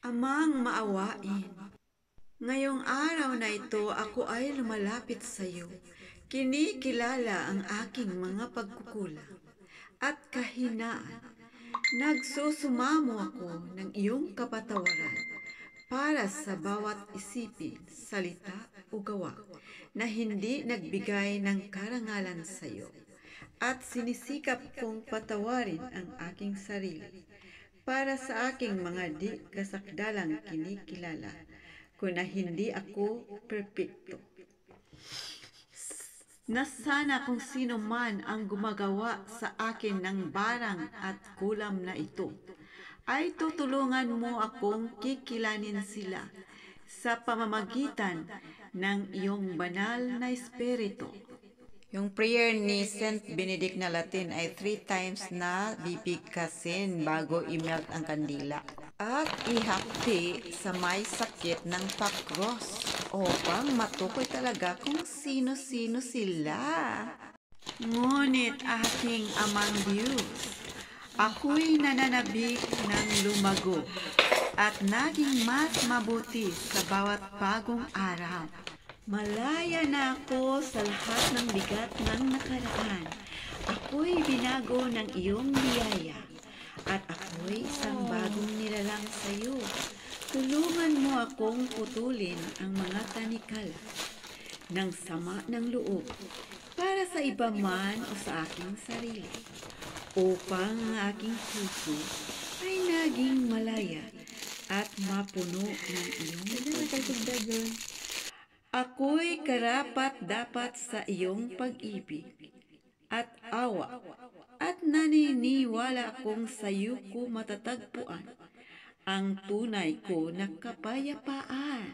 Amang maawain, ngayong araw na ito ako ay lumalapit sa iyo. Kinikilala ang aking mga pagkukulang at kahinaan. Nagsusumamo ako ng iyong kapatawaran para sa bawat isipin, salita o gawa na hindi nagbigay ng karangalan sa iyo. At sinisikap kong patawarin ang aking sarili para sa aking mga di kasakdalang kinikilala ko na hindi ako perpekto. Na sana kung sino man ang gumagawa sa akin ng barang at kulam na ito, ay tutulungan mo akong kikilanin sila sa pamamagitan ng iyong banal na espiritu. Yung prayer ni Saint Benedict na Latin ay 3 times na bibigkasin bago imelt ang kandila at ihapti sa may sakit ng pakros upang matukoy talaga kung sino-sino sila. Ngunit aking amang Diyos, ako'y nananabik ng lumago at naging mas mabuti sa bawat bagong araw. Malaya na ako sa lahat ng bigat ng nakaraan. Ako'y binago ng iyong biyaya at ako'y isang bagong nilalang sa iyo. Tulungan mo akong putulin ang mga tanikala ng sama ng loob para sa iba man o sa aking sarili, upang ang aking puso ay naging malaya at mapuno ng iyong pag-ibig. Ako'y karapat-dapat sa iyong pag-ibig at awa at naniniwala akong sa iyo ko matatagpuan ang tunay ko na kapayapaan.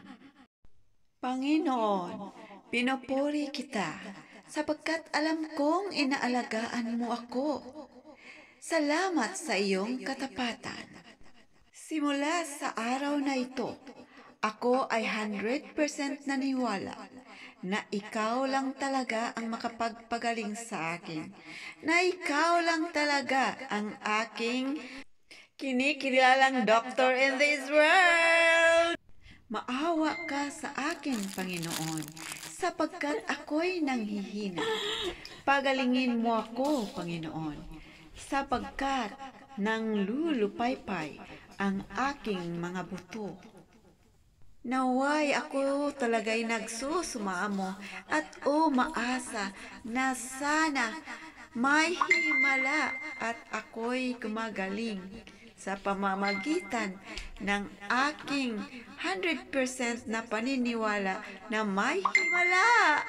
Panginoon, pinupuri kita sapagkat alam kong inaalagaan mo ako. Salamat sa iyong katapatan. Simula sa araw na ito, ako ay 100% naniwala na ikaw lang talaga ang makapagpagaling sa akin, na ikaw lang talaga ang aking kinikilalang doctor in this world. Maawa ka sa akin, Panginoon, sapagkat ako'y nanghihina. Pagalingin mo ako, Panginoon, sapagkat nang lulupaypay ang aking mga buto. Naway ako talaga'y nagsusumamo at umaasa na sana may himala at ako'y gumagaling sa pamamagitan ng aking 100% na paniniwala na may himala.